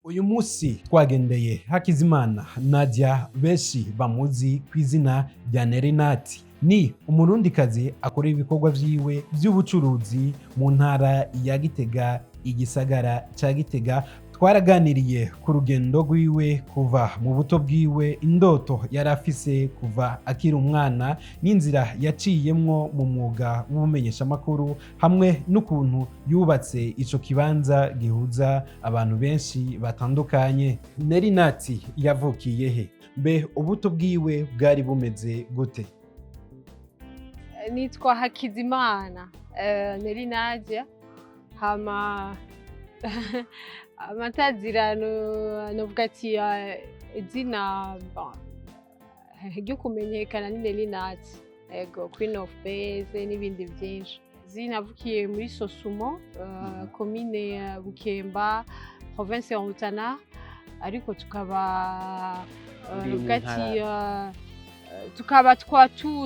Uyu musi twagendeye Hakizimana Nadia benshi bamuzi kw'izina rya Nerinati. Ni umurundikazi akora ibikorwa vyiwe vy'ubucuruzi mu ntara ya Gitega, igisagara ca Gitega. Twaraganiriye ku rugendo rwiwe kuva mu buto bwiwe, indoto yari afise kuva akiri umwana, n'inzira yaciyemwo mu mwuga w'ubumenyeshamakuru, hamwe n'ukuntu yubatse ico kibanza gihuza abantu benshi batandukanye. Nerinati yavukiye he? Mbe ubuto bwiwe bwari bumeze gute? Nitwa Hakizimana Nerinati, hama amatazirano novuga ati izina ryo kumenyekana ni Nerinati, ego Queen of Base n'ibindi vyinshi. Navukiye muri Sosumo, komine Bukemba, province ya Rutana, ariko tukaba novuga ati tukaba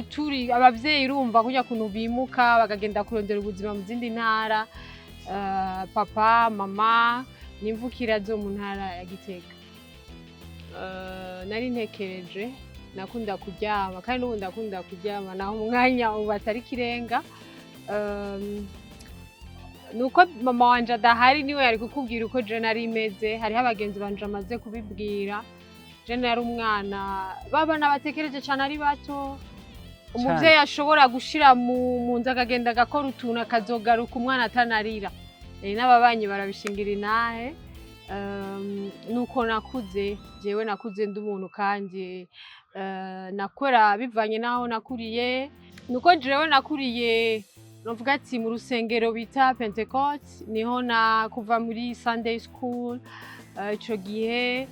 turi abavyeyi urumva kurya kuntu bimuka bakagenda kurondera ubuzima mu zindi ntara. Papa, mama, nimvukira zo mu ntara ya Gitega. Nari ntekereje, nakunda kuryama kandi n'ubu ndakunda kuryama naho umwanya ubu atari kirenga. Nuko mama wanje adahari niwe yari kukubwira uko je nari meze. Hariho abagenzi banje amaze kubibwira. Je nari umwana babana batekereje cane ari bato. Umuvyeyi ashobora gushira mu nzu akagenda agakora utuntu akazogaruka umwana atanarira. N'ababanyi barabishingira inahe. Nuko nakuze, jewe nakuze ndi umuntu kandi nakora bivanye naho nakuriye. Nuko jewe nakuriye novuga ati mu rusengero bita Pentecote, niho kuva muri Sunday school. Ico gihe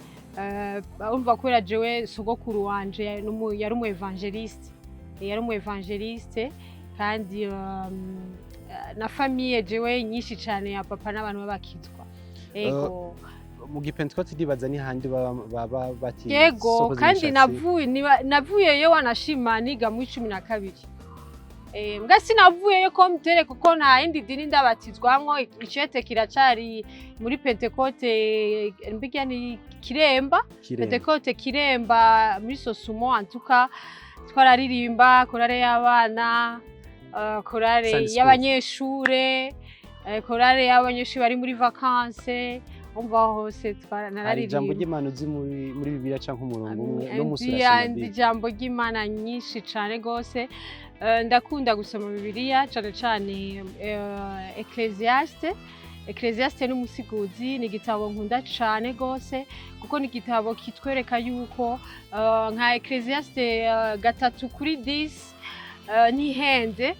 umva kubera jewe sogokuru wanje yari umu evangeliste. Yari umu evangeliste kandi na famille jewe nyinshi cane ya papa n'abantu babakizwa. Ego mu gipentecote ndibaza ni handi baba bati yego kandi navuyeyo wanashima niga mu 12. Mbwa sinavuyeyo ko mtere kuko nta yindi dini ndabatizwamwo. Icete kiracari muri Pentecote, mbijya ni Kiremba. Pentecote Kiremba muri Sosumo. Antuka twararirimba korale y'abana, korale y'abanyeshure, korale y'abanyeshure bari muri vacances. Umva hose twaranaririmba. Ijambo ry'Imana uzi muri Bibiliya canke umurongo umwe no musura ijambo ry'Imana nyinshi cane gose. Ndakunda gusoma Bibiliya cane cane Ecclesiaste. Ecclesiaste n'umusiguzi ni igitabo nkunda cane gose kuko ni igitabo kitwereka yuko nka Ecclesiaste 3:10 ntihenze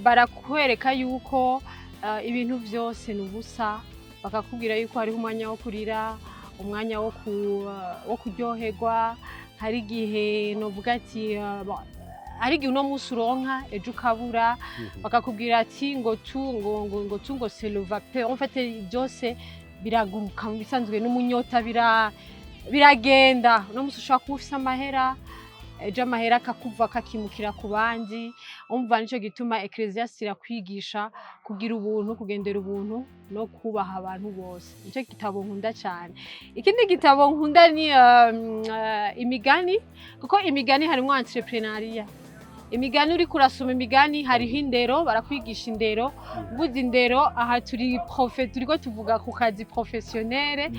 barakwereka yuko ibintu vyose n'ubusa. Bakakubwira yuko hariho umwanya wo kurira, umwanya wo kuryoherwa. Hari igihe novuga ati hari igihe uno musi uronka ejo ukabura. Bakakubwira ati ngo c'est le vapeur. En fait byose biraguruka mu bisanzwe n'umunyota biragenda. Uno musi ushobora kuba ufise amahera, ejo amahera akakuva kakimukira ku bandi. Umva nico gituma Ecclesiastes irakwigisha kugira ubuntu, kugendera ubuntu no kubaha abantu bose. Nico gitabo nkunda cyane. Ikindi gitabo nkunda ni imigani, kuko imigani harimo entrepreneuria. Imigani uri kurasoma imigani hariho indero, barakwigisha indero. Ubuze indero aha turiko tuvuga ku kazi professionnel.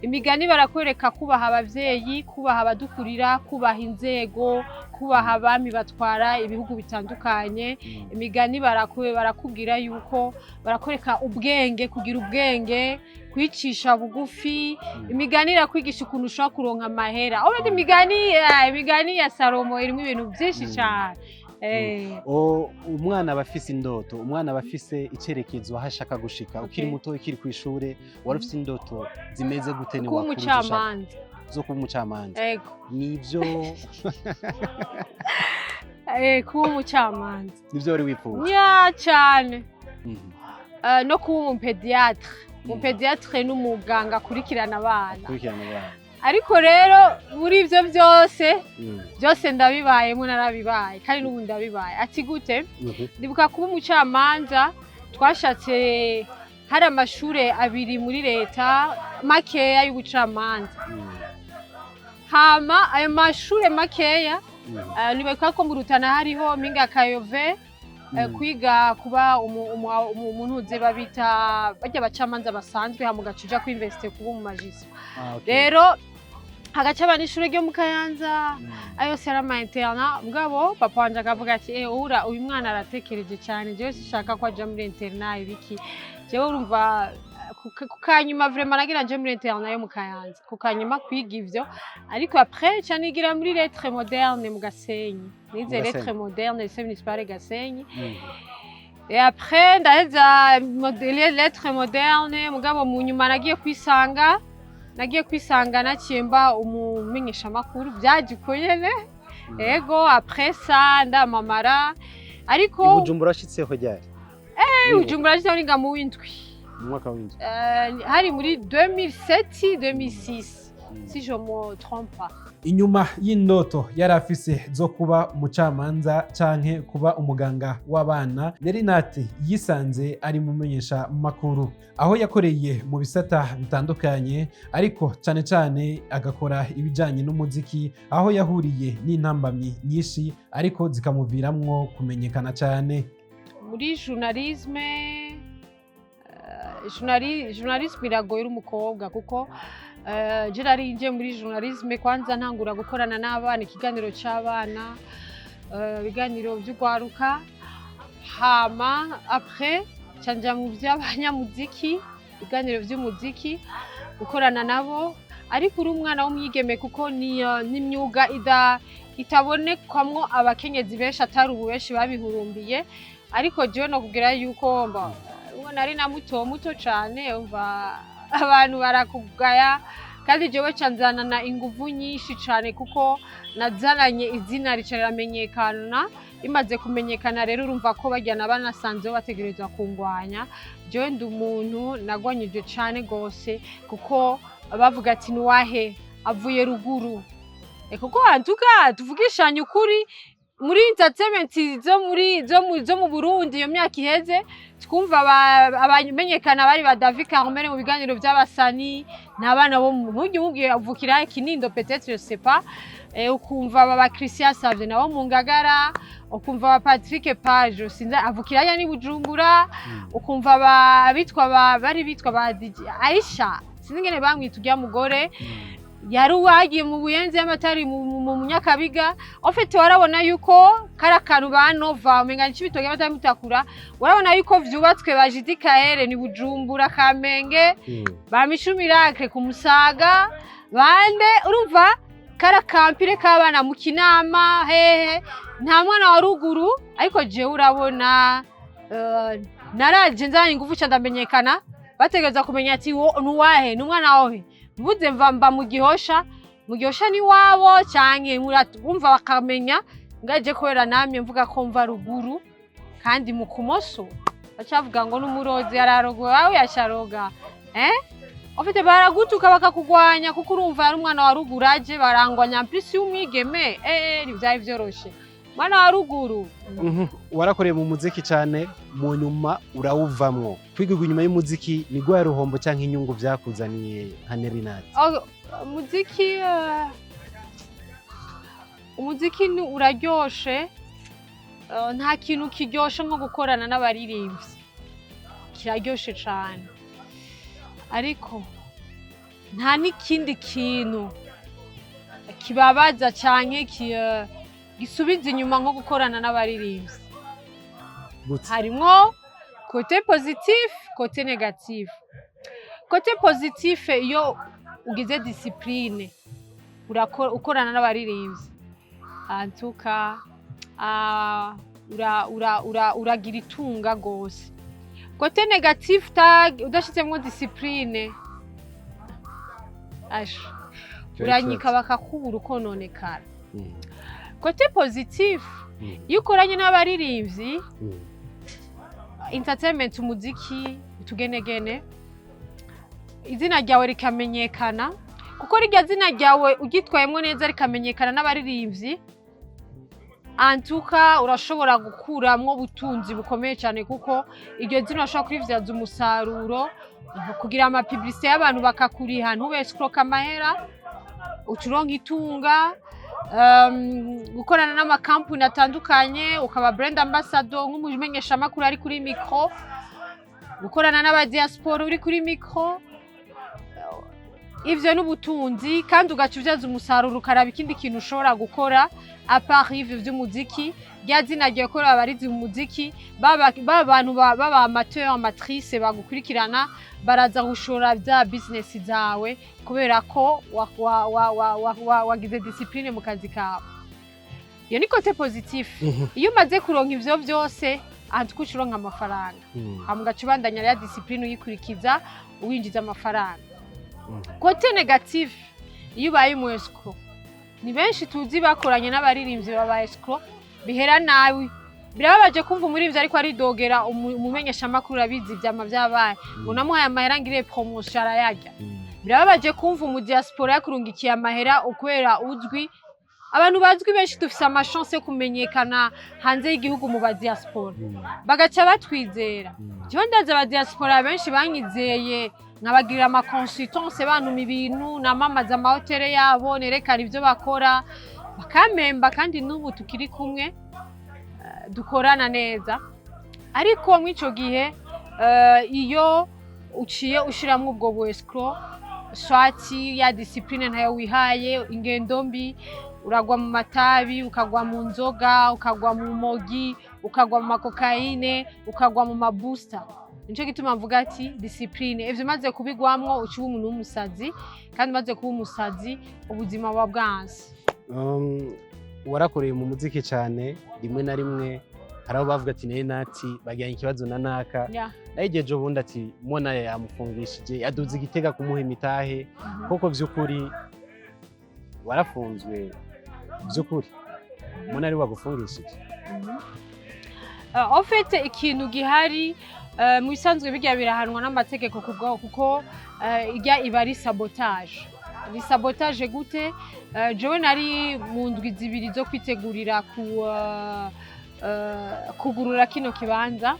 Imigani barakwereka kubaha abavyeyi, kubaha abadukurira, kubaha inzego, kubaha abami batwara ibihugu bitandukanye. Imigani barakubwira yuko barakwereka ubwenge, kugira ubwenge, kwicisha bugufi. Imigani irakwigisha ukuntu ushobora kuronka amahera. Uretse imigani ya Salomo irimo ibintu byinshi cyane. Umwana abafise indoto, umwana abafise icerekezo aho ashaka gushika. Ukiri muto, ukiri kw'ishure, wari ufise indoto zimeze gute? Ni wakuru zo kuba umucamanza. Ego nivyo kuba umucamanza nivyo wari wifuza? Ya cyane. No kuba umupediatre. Umupediatre n'umuganga akurikirana abana. Ariko rero muri ivyo byose ndabibayemo, narabibaye kandi n'ubu ndabibaye. Ati gute? Ndibuka kuba umucamanza twashatse hari amashure abiri muri leta makeya y'ubucamanza hama ayo mashure makeya nibuka ko mu Rutana hariho Mpinga Kayove kwiga kuba umuntu uze babita bajya abacamanza basanzwe hama ugacuja kwinveste kuba mu magistrat rero hagaca abanishure ryo mu Kayanza ayo sera ma interna mugabo papa wanje akavuga ati ura uyu mwana aratekereje cyane jewe sishaka ko aja muri interna ibiki jewe urumva kukanyuma vraiment nagira nje muri interna yo mu Kayanza kukanyuma kwiga ivyo ariko après cyanigira muri lettres modernes mu Gasenyi nize lettres modernes lycée municipal Gasenyi et après ndaheza lettres modernes mugabo mu nyuma nagiye kwisanga nakimba umumenyesha makuru byagikoyene ego après ça ndamamara ariko Bujumbura shitseho ryari Bujumbura shitseho ninga mu windwi umwaka w'indwi hari muri 2007 2006 si je me trompe pas. Inyuma y'indoto yari afise zo kuba umucamanza canke kuba umuganga w'abana, Nerinati yisanze ari mumenyesha makuru aho yakoreye mu bisata bitandukanye, ariko cane cane agakora ibijanye n'umuziki, aho yahuriye n'intambamyi nyinshi ariko zikamuviramwo kumenyekana cane. Muri journalisme iragoye umukobwa kuko je narinje muri journalisme kwanza ntangura gukorana n'abana, ikiganiro c'abana, ibiganiro by'ugwaruka, hama après canja mu by'abanyamuziki, ibiganiro by'umuziki, gukorana nabo, ariko uri umwana w'umwigeme kuko ni imyuga itabonekwamwo abakenyezi benshi atari ubu benshi babihurumbiye, ariko jewe no kugira yuko nari na muto cane umva abantu barakugaya, kandi jewe canzanana inguvu nyinshi cane kuko nazananye izina ricaramenyekana, rimaze kumenyekana rero urumva ko bajyana banasanzeho bategerezwa kungwanya. Jewe ndi umuntu nagwanyije cane gose kuko bavuga ati nuwahe avuye ruguru, kuko antuka tuvugishanye ukuri muri entertainment zo mu Burundi iyo myaka iheze twumva abamenyekana bari ba David Carmel mu biganiro by'abasani n'abana bo mubwiye avukira Kinindo peut-être je sais pas, ukumva baba Christian Savye nabo mu Ngagara, ukumva ba Patrick Page sinza avukira ya ni Bujumbura, ukumva bari bitwa ba Aisha siningene bamwita ujya mugore yari wagiye mu Buyenzi y'amatari mu Nyakabiga. Ofite warabona yuko karakantu banova umenga n'ibitoke batamutakura, warabona yuko vyubatswe bajidikaere ni Bujumbura, Kamenge, bamishumirake ku Musaga, bande urumva karakampire kabana mu Kinama hehe, nta mwana wa ruguru. Ariko jewe urabona naraje nzanye ingufu cyandamenyekana, bategeza kumenya ati nuwahe n'umwana wawe mvuze mva mu Gihosha ni wabo cyane murumva bakamenya ngaje kwera namye mvuga ko mva ruguru, kandi mu kumoso bacavuga ngo n'umurozi yararogo wawe yasharoga ofite baragutuka bakakugwanya kuko urumva yari umwana wa ruguru aje barangwanya mpisi y'umwigeme byari byoroshe mwana wa ruguru. Warakoreye mu muziki cyane, mu nyuma urawuvamwo. Kwiga inyuma y'umuziki ni gwa ruhombo canke inyungu byakuzaniye nka Nerinati? Umuziki ni uraryoshe, nta kintu kiryoshe nko gukorana n'abaririmbyi, kiraryoshe cyane, ariko nta n'ikindi kintu kibabaza canke gisubiza inyuma nko gukorana n'abaririmbyi. Harimwo côté positif, côté négatif. Côté positif iyo ugize discipline ukorana n'abaririmbyi antuka uragira itunga gose. Côté négatif udashitsemo discipline uranyika bakakubura ukononekara. Côté positif iyo ukoranye n'abaririmbyi entertainment, umuziki, utugenegene, izina ryawe rikamenyekana, kuko rirya zina ryawe ugitwayemwo neza rikamenyekana n'abaririmbyi, antuka urashobora gukuramwo ubutunzi bukomeye cyane kuko iryo zina urashobora kurivyaza umusaruro kugira ama publicité y'abantu bakakuriha ntube escroque amahera ucuronka itunga gukorana n'amakampuni atandukanye ukaba brand ambassador nk'umumenyesha amakuru ari kuri micro gukorana n'abadiaspora uri kuri micro ivyo n'ubutunzi kandi ugaca uvyaza umusaruro ukaraba ikindi kintu ushobora gukora apart ivyo vy'umuziki rya zina ryo gukora abarizi mu muziki bantu baba amateur amatrice bagukurikirana baraza gushora vya business zawe kubera ko wagize discipline mu kazi kawe iyo ni kote positif iyo umaze kuronka ivyo vyose ahandi ucuronka amafaranga hama ugaca ubandanya ya discipline uyikurikiza uwinjiza amafaranga kote negative iyo ubaye umu escroc ni benshi tuzi bakoranye n'abaririmbyi baba escroc bihera nabi birababaje kumva umuririmbyi ariko aridogera umumenyesha amakuru abizi ivyama vyabaye unamuhaye amahera ngire promotion arayarya birababaje kumva umu diaspora yakurungikiye amahera ukwera uzwi abantu bazwi benshi dufise amachance yo kumenyekana hanze y'igihugu mu ba diaspora bagaca batwizera cyo ndaza ba diaspora benshi banyizeye nkabagirira ama consultance bantu ibintu namamaza amahoteli yabo nerekana ivyo bakora bakamemba kandi n'ubu tukiri kumwe dukorana neza ariko mw'ico gihe iyo uciye ushiramwe ubwo bu escroc swati ya discipline ntayo wihaye ingendo mbi uragwa mu matabi ukagwa mu nzoga ukagwa mu mogi ukagwa mu makokaine ukagwa mu mabooster nico gituma mvuga ati discipline ivyo maze kubigwamwo uciwe umuntu w'umusazi kandi maze kuba umusazi ubuzima buba bwansi warakoreye mu muziki cyane rimwe na rimwe hari aho bavuga ati nati bagiranye ikibazo na naka nayigeje ubundi ati mona yamufungishije yaduze igitega kumuha imitahe koko vy'ukuri warafunzwe vy'ukuri mona ari wagufungishije en fait ikintu gihari mu bisanzwe bijya birahanwa n'amategeko kubwo kuko ijya iba ari sabotage ni sabotage gute jewe nari mu ndwi zibiri zo kwitegurira kugurura kino kibanza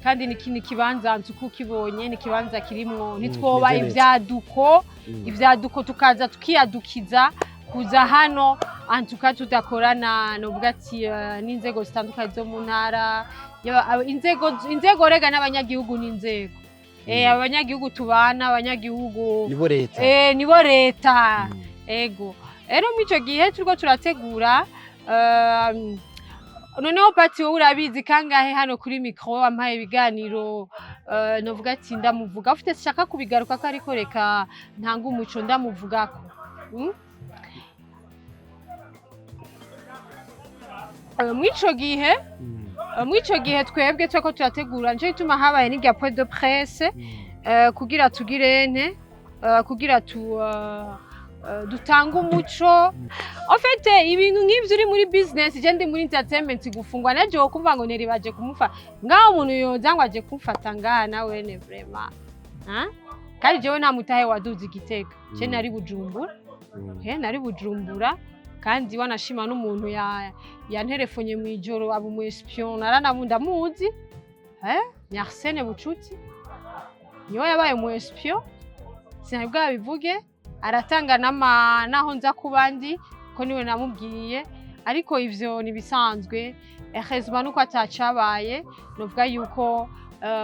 kandi ni kibanza nzuko kibonye ni kibanza kirimwo nitwoba ivyaduko tukaza tukiyadukiza kuza hano antuka tudakorana novuga ati n'inzego zitandukanye zo mu ntara inzego rega n'abanyagihugu n'inzego abanyagihugu tubana abanyagihugu nibo leta ego rero mw'ico gihe turiko turategura noneho pati wowe urabizi kangahe hano kuri micro ampaye ibiganiro novuga ati ndamuvuga ufite shaka kubigaruka ko ariko reka ntanga umuco ndamuvugako mw'ico gihe twebwe tweko turategura nico gituma habaye n'irya point de presse kugira tugirente kugira dutanga umuco en fait ibintu nk'ivyo uri muri business je ndi muri entertainment gufungwa naje wokumva ngo neri baje kumufata ngaho umuntu yoza ngo aje kumfata ngaha nawe ne vraiment kandi jewe nta mutahe waduze igitega je nari bujumbura kandi wanashima n'umuntu yanterefonye mu ijoro abo mu espion naranabunda muzi ni Arsene Bucuti niwe yabaye mu espion sinabwa bivuge aratanga naho nza kubandi ko niwe namubwiye ariko ivyo nibisanzwe heureusement nuko atacabaye novuga yuko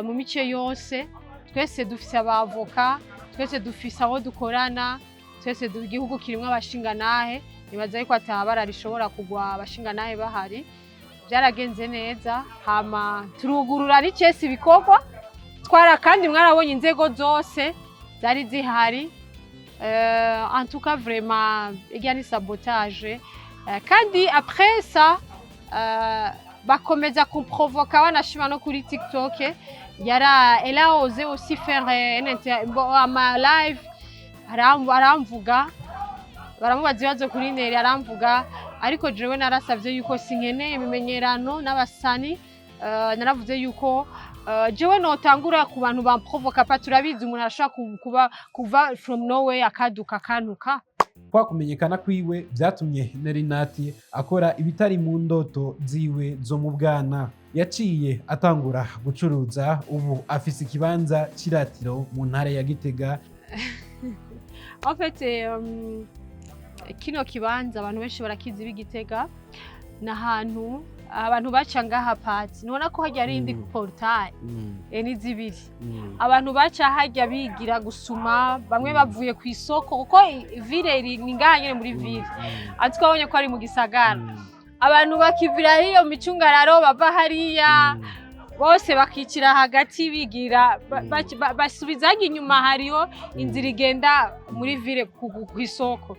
mu mice yose twese dufise abavoka twese dufise abo dukorana twese igihugu kirimwe abashinganahe nibaza yuko atabara rishobora kugwa abashinganahe bahari byaragenze neza hama turugurura n'icesi ibikorwa twara kandi mwarabonye inzego zose zari zihari en tout cas vraiment il ni sabotage kandi après ça bakomeza kumprovoka wanashima no kuri TikTok elle a osé aussi faire un live aramvuga baramubaza ibibazo kuri Neri aramvuga ariko jewe narasavye yuko sinkeneye ibimenyerano n'abasani naravuze yuko jewe notangura ku bantu bamprovoka pa turabizi umuntu arashaka kuva from nowhere akaduka kanuka kwa kumenyekana kwiwe vyatumye Nerinati akora ibitari mu ndoto ziwe zo mu bwana. Yaciye atangura gucuruza, ubu afise ikibanza c'iratiro mu ntara ya Gitega. En fait, kino kibanza abantu benshi barakizi b'Igitega, n'ahantu abantu baca ngaha pati, nubona ko harya ari indi portail ni zibiri. Abantu baca harya bigira gusuma, bamwe bavuye ku isoko kuko ville ni ngaha nyene muri ville, ati twabonye ko ari mu gisagara. Abantu bakivira hiyo micungararo bava hariya bose bakicira hagati bigira basubizaga inyuma, hariho inzira igenda muri ville ku isoko.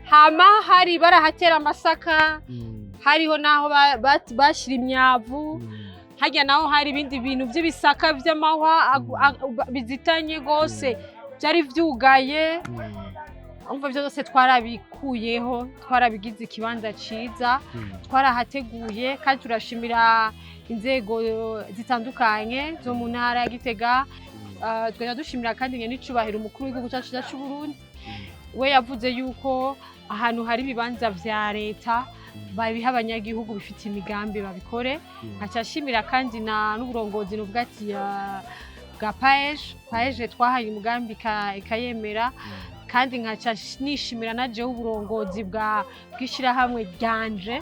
Hama hari barahatera amasaka, hariho naho bashira imyavu, harya naho hari ibindi bintu by'ibisaka by'amahwa bizitanye gose byari vyugaye. Umva byose twarabikuyeho, twarabigize ikibanza ciza, twarahateguye kandi turashimira inzego zitandukanye zo mu ntara ya Gitega. Twajya dushimira kandi n'icubahiro umukuru w'igihugu cyacu cy'u Burundi, we yavuze yuko ahantu hari ibibanza vya leta babiha abanyagihugu bifite imigambi babikore. Nkacashimira kandi n'uburongozi n'ubwati bwa paeje twahaye umugambi ikayemera, kandi nkaca nishimira na jewe uburongozi bw'ishirahamwe ryanje,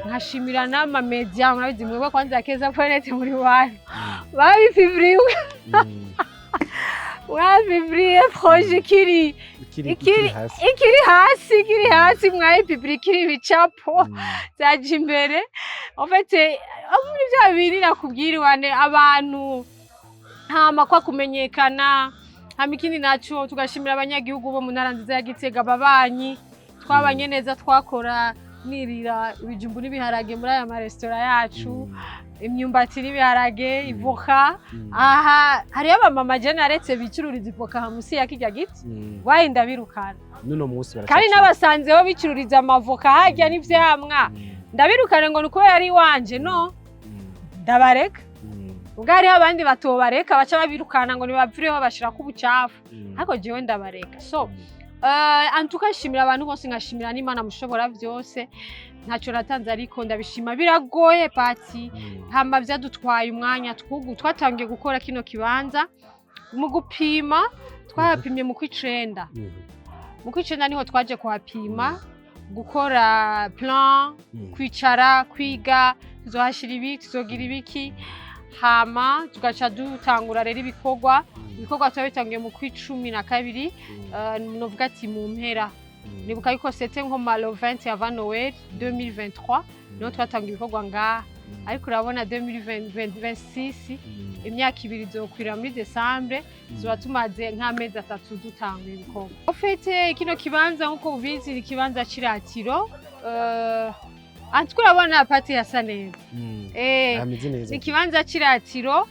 nkashimira n'amamedia murabizi mwebwe kwanza keza ponete muri wanyu babifivriwe wabivriye projet ikiri hasi mwayipiblikiri ibicapo zaje imbere. En fait muri bya biri nakubwiriwane abantu hama kwa kumenyekana. Hama ikindi naco tugashimira abanyagihugu bo mu ntara nziza ya Gitega, babanyi twabanye neza, twakora nirira ibijumbu n'ibiharage muri aya maresitora yacu, imyumbati n'ibiharage, ivoka. Aha hariyo abamama je naretse bicururiza ivoka hamusi ya kirya giti, wahinda birukana nuno munsi baraca kandi n'abasanzeho bicururiza amavoka harya n'ivyamwa, ndabirukana ngo nuko yari wanje, no ndabareka. Ubwo hariho abandi batobareka baca babirukana ngo nibapfireho bashira ku bucafu, ariko jewe ndabareka. So antuka nshimira abantu bose, nkashimira n'Imana mushobora vyose, ntaco natanze ariko ndabishima. Biragoye pati, hama vyadutwaye umwanya, twatangiye gukora kino kibanza. Mu gupima twahapimye mu kw'icenda, niho twaje kuhapima, gukora plan, kwicara, kwiga tuzohashira ibi, tuzogira ibiki. Hama tugaca dutangura rero ibikorwa twabitangiye mu kw'icumi novuga ati mu mpera, nibuka yuko c'était nko malo 20 avant Noël 2023 niho twatangiye ibikorwa ngaha, ariko urabona 2026 imyaka ibiri izokwira muri Desambre, tuba tumaze nk'amezi 3 dutanguye ibikorwa. Ofete kino kibanza nkuko ubizi ni ikibanza c'iratiro, antuka urabona pati yasa neza. Ni ikibanza c'iratiro,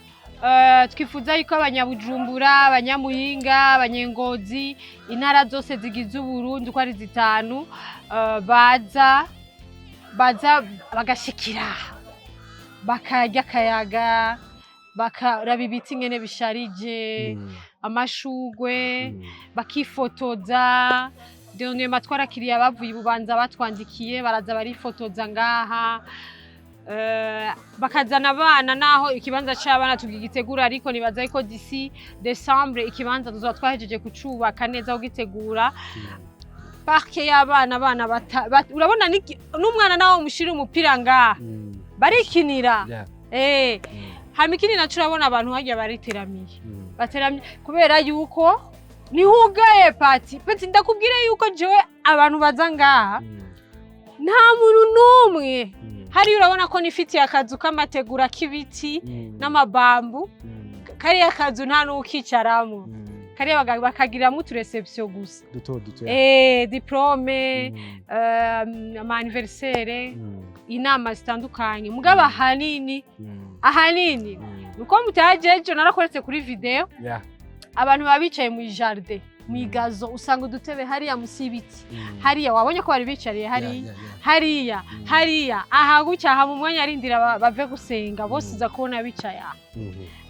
twifuza yuko abanyabujumbura, abanyamuyinga, abanyengozi, intara zose zigize Uburundi uko ari 5 baza bagashikira, bakarya akayaga, bakaraba ibiti ngene bisharije, amashugwe, bakifotoza. Dernièrement twarakiriya bavuye Bubanza batwandikiye baraza barifotoza ngaha, bakazana abana, naho ikibanza c'abana tugitegura, ariko nibaza yuko d'ici Décembre ikibanza tuzoba twahejeje kucubaka neza kugitegura. Parke y'abana, urabona n'umwana nawo mushira umupira ngaha barikinira. Hama ikindi naco urabona abantu harya bariteramiye, bateramye kubera yuko nihugaye pati. Ndakubwira yuko jewe abantu baza ngaha nta muntu n'umwe hari, urabona ko nifitiye akazu k'amategura k'ibiti n'amabambu, kariya akazu nta n'ukicaramo, kariya bakagiramwo utureception gusa duto diplome, ama anniversaire, inama zitandukanye. Mugabo ahanini nuko mutajeje narakoretse kuri video, abantu baba bicaye mu jardin, mu gazo, usanga udutebe hariya musi y'ibiti, hariya wabonye ko bari bicariye hariya aha gucya ha mu mwanya arindira bave gusenga, bose uza kubona bicaye.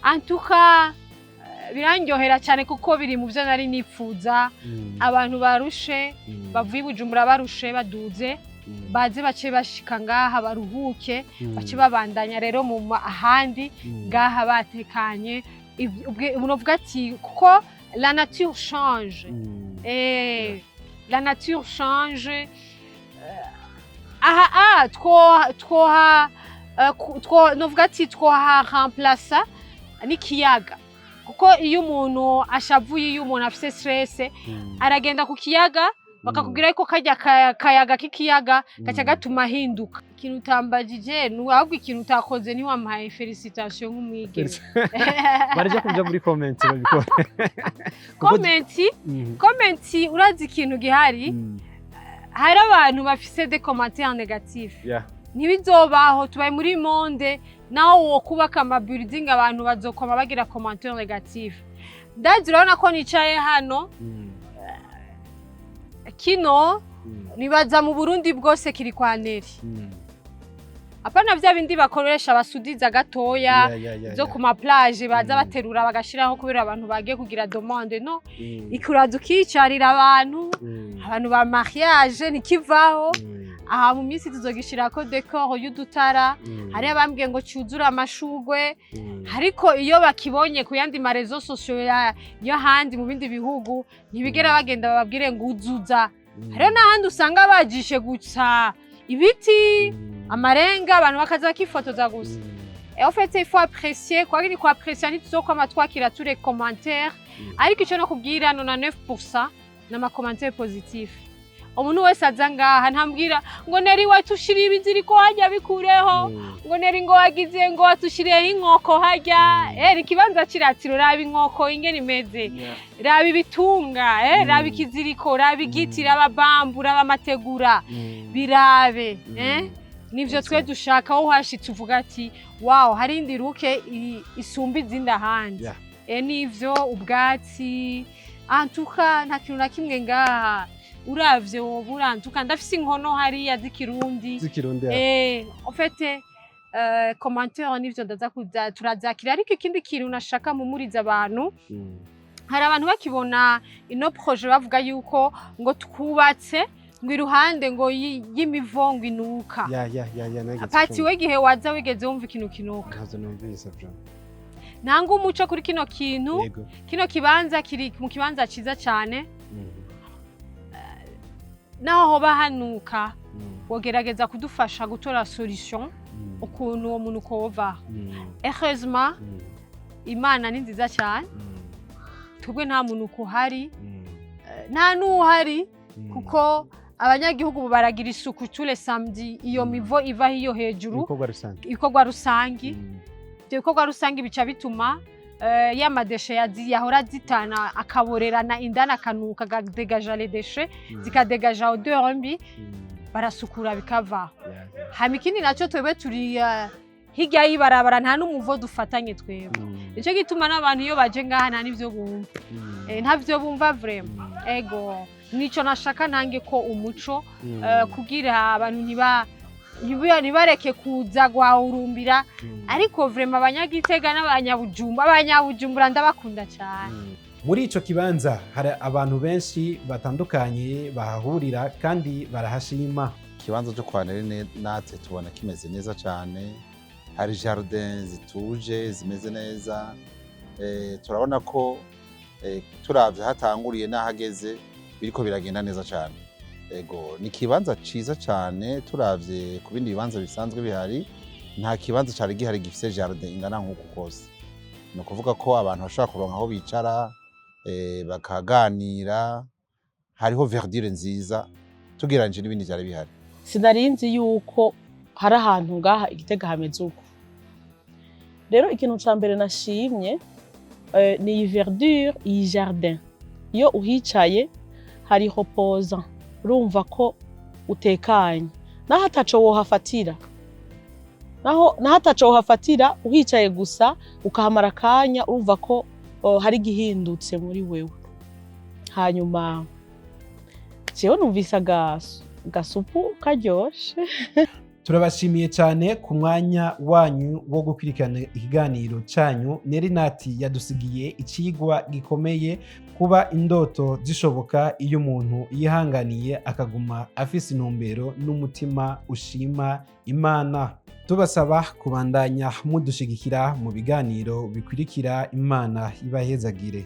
Antuka birandyohera cyane kuko biri mu byo nari nipfuza abantu barushe bavuye i Bujumbura barushe baduze baze bace bashika ngaha baruhuke bace babandanya rero mu ahandi ngaha batekanye unovuga ati kuko la nature change la nature change novuga ati twoha remplacer n'ikiyaga kuko iyo umuntu ashavuye iyo umuntu afise stress aragenda ku kiyaga bakakubwira ko kajya kayaga k'ikiyaga gaca gatuma ahinduka ikintu utambagije ahubwo ikintu utakoze ni wampaye felicitation nk'umwigeme barajya kuja muri comment comment urazi ikintu gihari hari abantu bafise des commentaires négatifs ntibizobaho tubaye muri monde naho wo kubaka ama building abantu bazokoma bagira commentaire négatif ndazi urabona ko nicaye hano kino nibaza mu Burundi bwose kiri kwa Neri apana vya bindi bakoresha basudiza gatoya zo ku ma plage baza baterura bagashiraho kubera abantu bagiye kugira demande no ikuraza ukicarira abantu ba mariage nikivaho aha mu minsi tuzogishirako decor y'udutara hari abambwiye ngo cyuzura amashugwe ariko iyo bakibonye ku yandi marezo sociaux yo handi mu bindi bihugu ntibigera bagenda bababwire ngo uzuza hari n'ahandi usanga bajishe gusa ibiti amarenga abantu bakaza kifotoza gusa en fait il faut apprécier quoi ni quoi apprécier ntituzokoma twakira tous les commentaires ariko ico no kubwira 99% n'ama commentaires positifs umuntu wese aza ngaha ntambwira ngo Neri watushiriye ibiziriko hajya bikureho ngo Neri ngo wagize ngo watushiriye inkoko hajya ikibanza kiratiro raba inkoko ingene imeze raba ibitunga raba ikiziriko raba igiti raba bambu raba amategura birabe nivyo twe dushaka aho hashitse uvuga ati wow hari indi ruke isumba izindi ahandi nivyo ubwatsi antuka nta kintu na kimwe ngaha uravye woburantuka ndafise inkono hariya z'ikirundi en fait commentaire nivyo ndaza kuza turazakira ariko ikindi kintu nashaka mumuriza abantu hari abantu bakibona ino projet bavuga yuko ngo twubatse ngo iruhande ngo y'imivongo inuka apati we gihe waza wigeze wumva ikintu kinuka ntazo numvise bro nanga umuco kuri kino kintu kino kibanza kiri mu kibanza ciza cyane naho hoba hanuka wogerageza kudufasha gutora solution ukuntu uwo muntu kova heureusement Imana ni nziza cyane tubwe nta muntu kuhari nta nuhari kuko abanyagihugu baragira isuku tous les samedi iyo mivo iva hiyo hejuru ibikorwa rusangi ibikorwa rusangi bica bituma y'amadeshe yahora zitana akaborerana indana akanuka gadegaja les déchets zikadegaja odeur mbi barasukura bikava hama ikindi naco twebwe turi hirya y'ibarabara nta n'umuvo dufatanye twebwe ico gituma n'abantu iyo baje ngaha nta n'ivyo bumva ntavyo bumva vraiment ego nico nashaka nange ko umuco kugira abantu ntibareke kuza guhurumbira ariko vraiment abanyagitega n'abanyabujumbura ndabakunda cyane muri ico kibanza hari abantu benshi batandukanye bahahurira kandi barahashima ikibanza cyo kwa Neri natwe tubona kimeze neza cyane hari jardin zituje zimeze neza turabona ko turavye hatanguriye n'ahageze biriko biragenda neza cyane ego ni kibanza ciza cyane turavye ku bindi bibanza bisanzwe bihari nta kibanza cyari gihari gifise jardin ingana nk'uko kose no kuvuga ko abantu bashaka kuronka aho bicara bakaganira hariho verdure nziza tugeranje n'ibindi byari bihari sinarinzi yuko hari ahantu ngaha Igitega hameze uko rero ikintu ca mbere nashimye ni iyi verdure iyi jardin iyo uhicaye hari reposant urumva ko utekanye naho ataco wohafatira uhicaye gusa ukahamara akanya urumva ko hari gihindutse muri wewe hanyuma jewe numvise agasupu karyoshe turabashimiye cyane ku mwanya wanyu wo gukurikirana ikiganiro cyanyu. Nerinati yadusigiye ikigwa gikomeye kuba indoto zishoboka iyo umuntu yihanganiye akaguma afise intumbero n'umutima ushima Imana. Tubasaba kubandanya mudushigikira mu biganiro bikurikira. Imana ibahezagire.